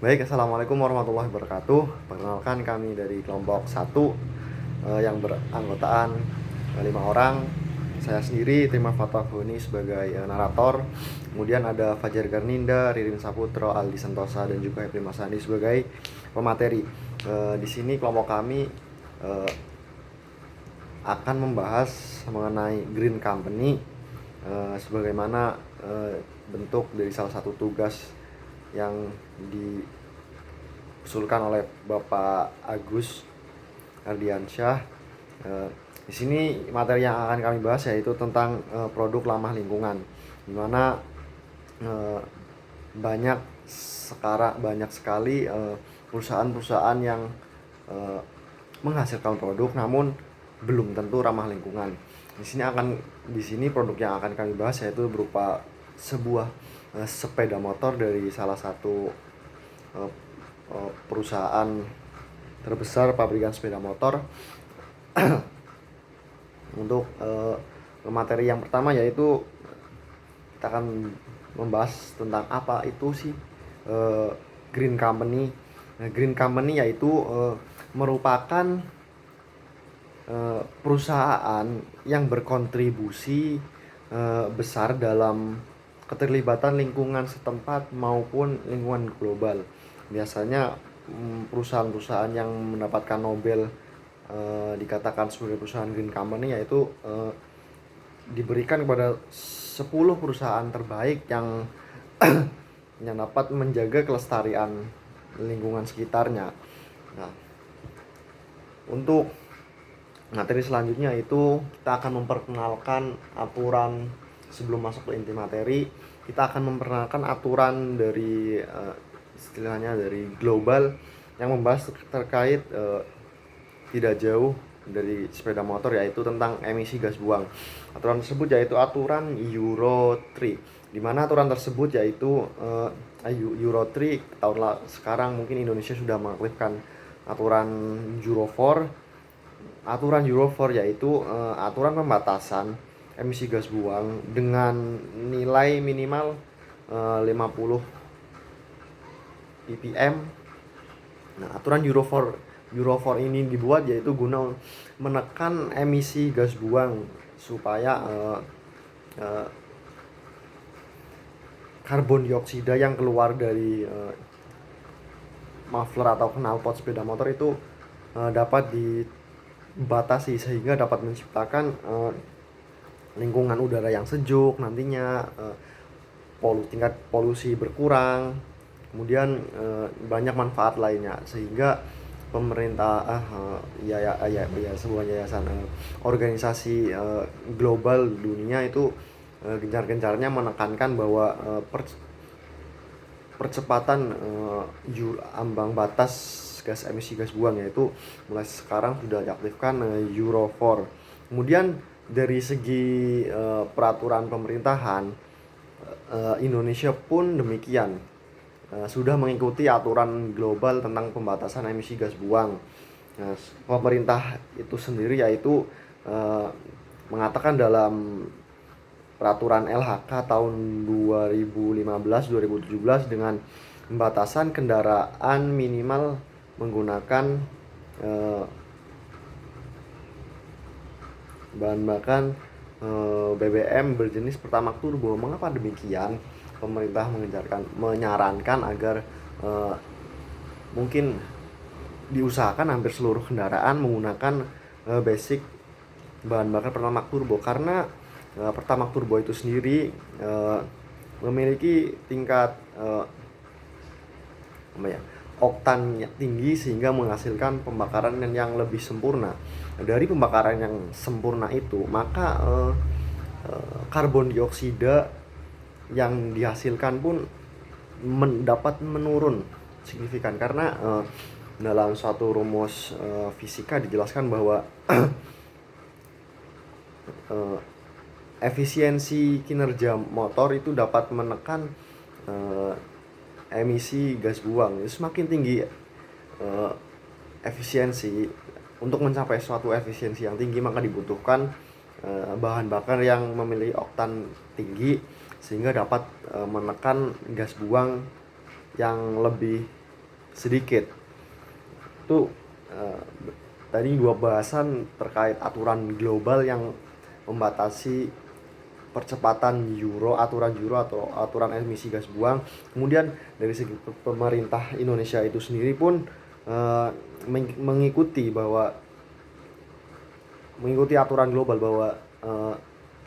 Baik, Assalamualaikum warahmatullahi wabarakatuh. Perkenalkan, kami dari kelompok 1 yang beranggotaan 5 orang. Saya sendiri, Trima Fatahuni, sebagai narator. Kemudian ada Fajar Garninda, Ririn Saputro, Aldi Sentosa, dan juga Epri Masani sebagai pemateri. Di sini kelompok kami akan membahas mengenai Green Company, sebagaimana bentuk dari salah satu tugas yang diusulkan oleh Bapak Agus Ardiansyah. Di sini materi yang akan kami bahas yaitu tentang produk ramah lingkungan, di mana banyak sekali perusahaan-perusahaan yang menghasilkan produk namun belum tentu ramah lingkungan. Di sini produk yang akan kami bahas yaitu berupa sebuah sepeda motor dari salah satu perusahaan terbesar pabrikan sepeda motor. Untuk materi yang pertama yaitu kita akan membahas tentang apa itu sih Green Company. Green Company yaitu merupakan perusahaan yang berkontribusi besar dalam keterlibatan lingkungan setempat maupun lingkungan global. Biasanya perusahaan-perusahaan yang mendapatkan Nobel dikatakan sebagai perusahaan Green Company yaitu diberikan kepada 10 perusahaan terbaik yang yang dapat menjaga kelestarian lingkungan sekitarnya. Nah, untuk materi selanjutnya itu kita akan memperkenalkan aturan. Sebelum masuk ke inti materi, kita akan memperkenalkan aturan dari istilahnya dari global yang membahas terkait tidak jauh dari sepeda motor, yaitu tentang emisi gas buang. Aturan tersebut yaitu aturan Euro 3, di mana aturan tersebut yaitu Euro 3 sekarang mungkin Indonesia sudah mengaktifkan aturan Euro 4. Aturan Euro 4 yaitu aturan pembatasan emisi gas buang dengan nilai minimal 50 ppm. Nah, aturan Euro 4 ini dibuat yaitu guna menekan emisi gas buang supaya karbon dioksida yang keluar dari muffler atau knalpot sepeda motor itu dapat dibatasi sehingga dapat menciptakan lingkungan udara yang sejuk nantinya, tingkat polusi berkurang, kemudian banyak manfaat lainnya, sehingga pemerintah sebuah yayasan organisasi global dunia itu gencar-gencarnya menekankan bahwa percepatan ambang batas gas emisi gas buang yaitu mulai sekarang sudah diaktifkan Euro 4. Kemudian dari segi peraturan pemerintahan, Indonesia pun demikian, sudah mengikuti aturan global tentang pembatasan emisi gas buang. Pemerintah itu sendiri yaitu mengatakan dalam peraturan LHK tahun 2015-2017 dengan pembatasan kendaraan minimal menggunakan bahan bakar BBM berjenis Pertamax Turbo. Mengapa demikian? Pemerintah menyarankan agar mungkin diusahakan hampir seluruh kendaraan menggunakan basic bahan bakar Pertamax Turbo, karena Pertamax Turbo itu sendiri memiliki tingkat oktan tinggi sehingga menghasilkan pembakaran yang lebih sempurna. Dari pembakaran yang sempurna itu, maka karbon dioksida yang dihasilkan pun dapat menurun signifikan, karena dalam suatu rumus fisika dijelaskan bahwa efisiensi kinerja motor itu dapat menekan emisi gas buang. Semakin tinggi efisiensi, untuk mencapai suatu efisiensi yang tinggi maka dibutuhkan bahan bakar yang memiliki oktan tinggi sehingga dapat menekan gas buang yang lebih sedikit. Itu tadi dua bahasan terkait aturan global yang membatasi percepatan aturan euro atau aturan emisi gas buang. Kemudian dari segi pemerintah Indonesia itu sendiri pun mengikuti aturan global bahwa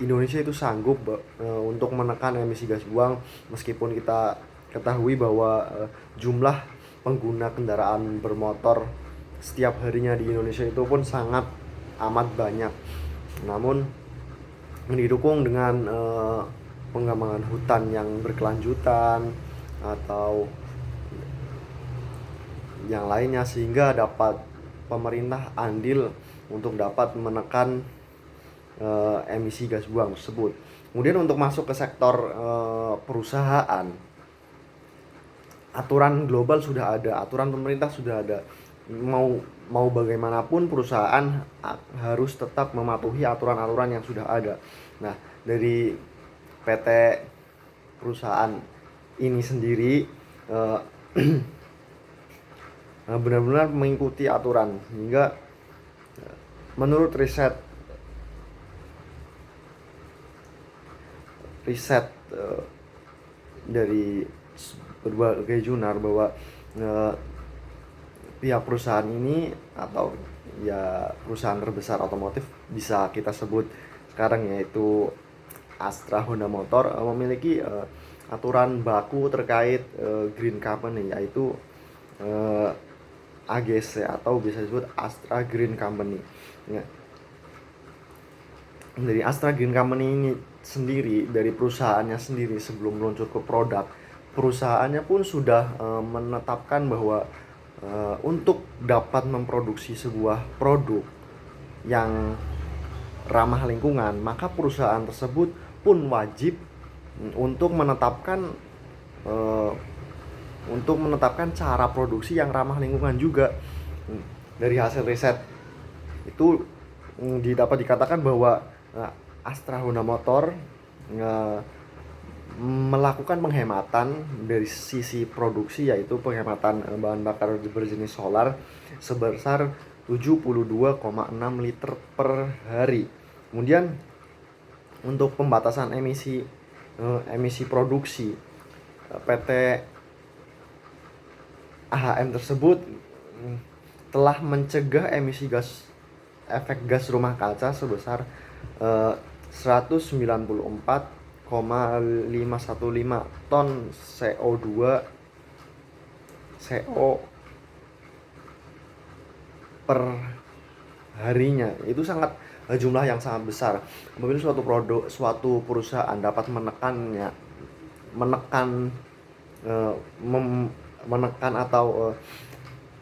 Indonesia itu sanggup untuk menekan emisi gas buang, meskipun kita ketahui bahwa jumlah pengguna kendaraan bermotor setiap harinya di Indonesia itu pun sangat amat banyak. Namun didukung dengan pengembangan hutan yang berkelanjutan atau yang lainnya, sehingga dapat pemerintah andil untuk dapat menekan emisi gas buang tersebut. Kemudian untuk masuk ke sektor perusahaan, aturan global sudah ada, aturan pemerintah sudah ada. Mau bagaimanapun perusahaan harus tetap mematuhi aturan-aturan yang sudah ada. Nah, dari PT perusahaan ini sendiri benar-benar mengikuti aturan, hingga menurut riset dari berbagai jurnal bahwa pihak perusahaan ini, atau ya perusahaan terbesar otomotif bisa kita sebut sekarang, yaitu Astra Honda Motor, memiliki aturan baku terkait green company, yaitu AGC atau bisa disebut Astra Green Company. Ya. Dari Astra Green Company ini sendiri, dari perusahaannya sendiri, sebelum meluncur ke produk, perusahaannya pun sudah menetapkan bahwa untuk dapat memproduksi sebuah produk yang ramah lingkungan, maka perusahaan tersebut pun wajib untuk menetapkan cara produksi yang ramah lingkungan juga. Dari hasil riset itu dapat dikatakan bahwa Astra Honda Motor melakukan penghematan dari sisi produksi, yaitu penghematan bahan bakar berjenis solar sebesar 72,6 liter per hari. Kemudian untuk pembatasan emisi produksi, PT AHM tersebut telah mencegah emisi efek gas rumah kaca sebesar 194,515 ton CO per harinya. Itu jumlah yang sangat besar. Apabila suatu perusahaan dapat menekan atau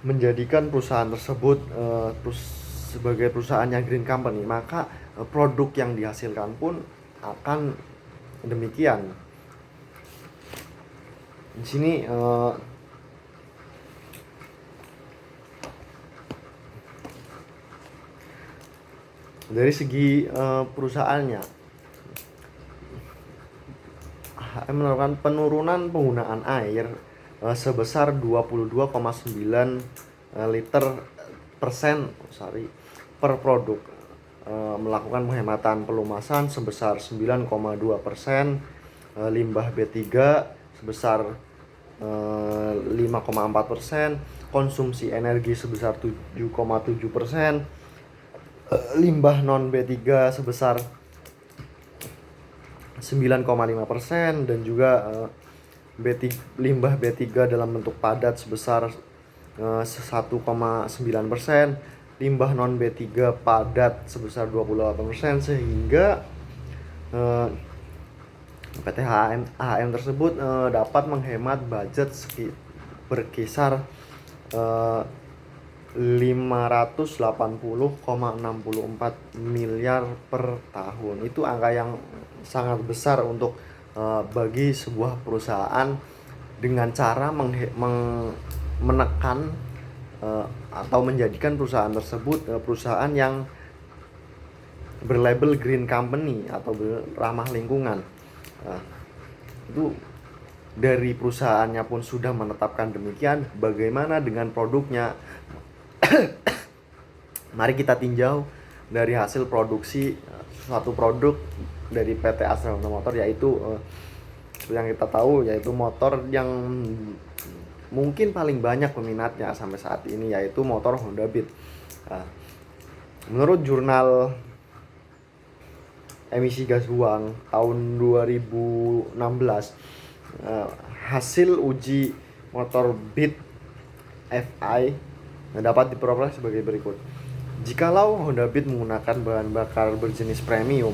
menjadikan perusahaan tersebut sebagai perusahaan yang green company, maka produk yang dihasilkan pun akan demikian. Di sini dari segi perusahaannya, melakukan penurunan penggunaan air sebesar 22,9 liter per produk, melakukan penghematan pelumasan sebesar 9,2%, limbah B3 sebesar 5,4%, konsumsi energi sebesar 7,7%, limbah non B3 sebesar 9,5%, dan juga limbah B3 dalam bentuk padat sebesar 1,9%, limbah non B3 padat sebesar 28%, sehingga PT HM tersebut dapat menghemat budget berkisar 580,64 miliar per tahun. Itu angka yang sangat besar untuk bagi sebuah perusahaan, dengan cara menekan atau menjadikan perusahaan tersebut perusahaan yang berlabel green company atau ramah lingkungan. Itu dari perusahaannya pun sudah menetapkan demikian, bagaimana dengan produknya? Mari kita tinjau dari hasil produksi suatu produk dari PT Astra Motor, yaitu yang kita tahu yaitu motor yang mungkin paling banyak peminatnya sampai saat ini, yaitu motor Honda Beat. Menurut jurnal emisi gas buang tahun 2016, hasil uji motor Beat FI dapat diperoleh sebagai berikut. Jikalau Honda Beat menggunakan bahan bakar berjenis premium,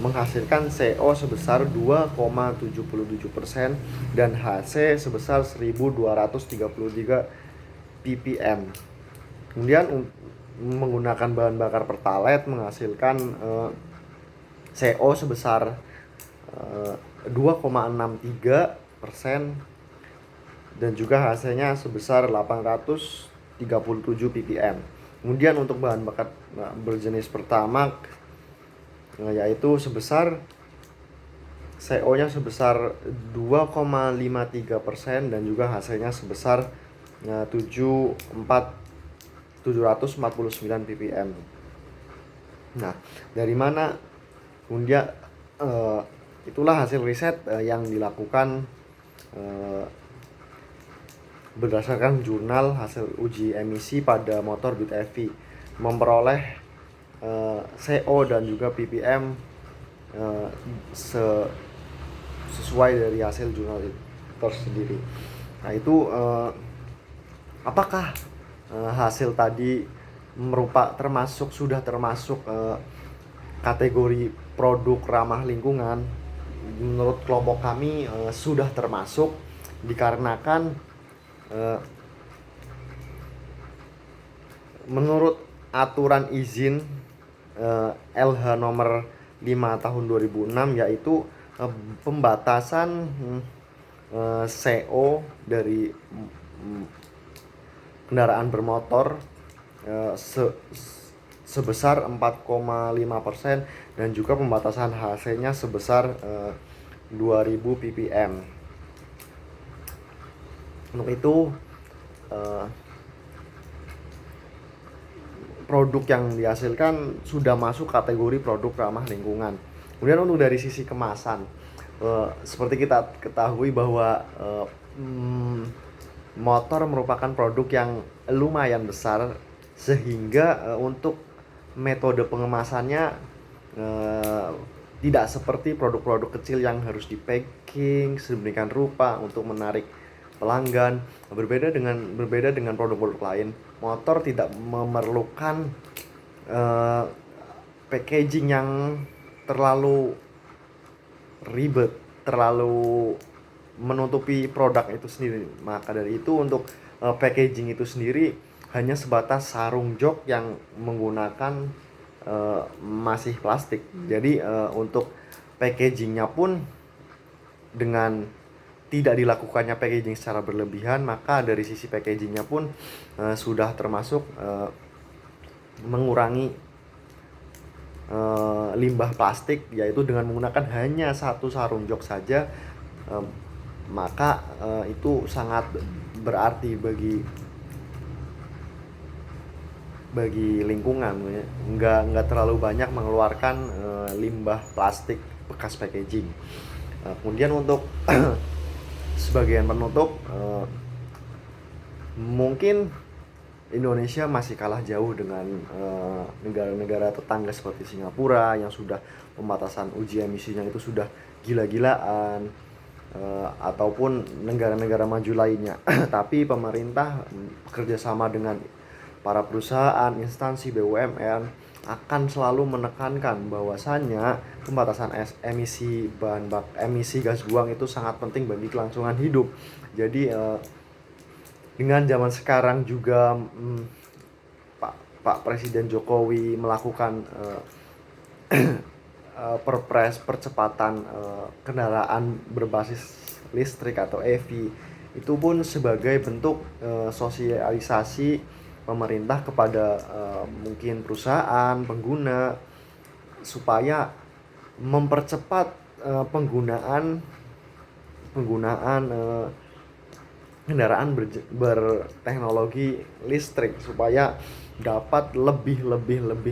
menghasilkan CO sebesar 2,77% dan HC sebesar 1233 ppm. Kemudian menggunakan bahan bakar Pertalite menghasilkan CO sebesar 2,63% dan juga HC-nya sebesar 837 ppm. Kemudian untuk bahan bakar berjenis Pertamax yaitu sebesar CO-nya sebesar 2,53% dan juga HC-nya sebesar 749 ppm. Nah, dari mana? Kemudian itulah hasil riset yang dilakukan berdasarkan jurnal hasil uji emisi pada motor Beat EV, memperoleh CO dan juga ppm sesuai dari hasil jurnal itu tersendiri. Nah, itu apakah hasil tadi sudah termasuk kategori produk ramah lingkungan? Menurut kelompok kami sudah termasuk, dikarenakan menurut aturan izin LH nomor 5 tahun 2006, yaitu pembatasan CO dari kendaraan bermotor sebesar 4,5% dan juga pembatasan HC-nya sebesar 2000 ppm. Untuk itu produk yang dihasilkan sudah masuk kategori produk ramah lingkungan. Kemudian untuk dari sisi kemasan, seperti kita ketahui bahwa motor merupakan produk yang lumayan besar, sehingga untuk metode pengemasannya tidak seperti produk-produk kecil yang harus di packing sedemikian rupa untuk menarik pelanggan. Berbeda dengan produk-produk lain, motor tidak memerlukan packaging yang terlalu ribet, terlalu menutupi produk itu sendiri. Maka dari itu untuk packaging itu sendiri hanya sebatas sarung jok yang menggunakan masih plastik. Jadi untuk packagingnya pun dengan tidak dilakukannya packaging secara berlebihan, maka dari sisi packagingnya pun sudah termasuk mengurangi limbah plastik, yaitu dengan menggunakan hanya satu sarung jok saja. Maka itu sangat berarti bagi lingkungan, nggak terlalu banyak mengeluarkan limbah plastik bekas packaging. Kemudian untuk sebagian penutup, mungkin Indonesia masih kalah jauh dengan negara-negara tetangga seperti Singapura yang sudah pembatasan uji emisinya itu sudah gila-gilaan, ataupun negara-negara maju lainnya. Tapi pemerintah bekerjasama dengan para perusahaan, instansi BUMN akan selalu menekankan bahwasannya pembatasan emisi gas buang itu sangat penting bagi kelangsungan hidup. Jadi dengan zaman sekarang juga Pak Presiden Jokowi melakukan perpres percepatan kendaraan berbasis listrik atau EV, itu pun sebagai bentuk sosialisasi pemerintah kepada mungkin perusahaan, pengguna, supaya mempercepat penggunaan penggunaan kendaraan berteknologi listrik supaya dapat lebih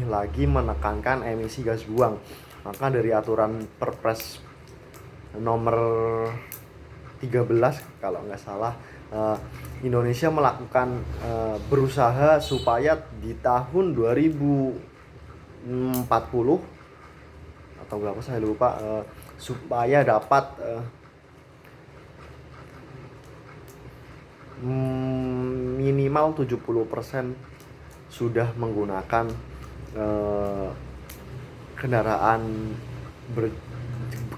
lagi menekankan emisi gas buang. Maka dari aturan Perpres nomor 13 kalau nggak salah, Indonesia melakukan berusaha supaya di tahun 2040 atau berapa saya lupa, supaya dapat minimal 70% sudah menggunakan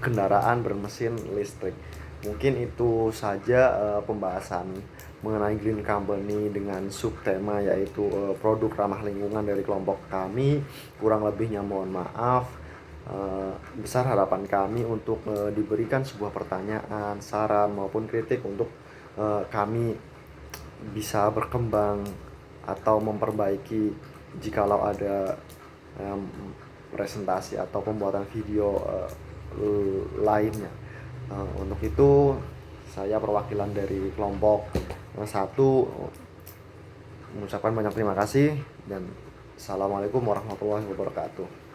kendaraan bermesin listrik. Mungkin itu saja pembahasan mengenai Green Company dengan subtema yaitu produk ramah lingkungan dari kelompok kami. Kurang lebihnya mohon maaf. Besar harapan kami untuk diberikan sebuah pertanyaan, saran maupun kritik untuk kami bisa berkembang atau memperbaiki jikalau ada presentasi atau pembuatan video lainnya. Untuk itu saya perwakilan dari kelompok 1 mengucapkan banyak terima kasih dan assalamualaikum warahmatullahi wabarakatuh.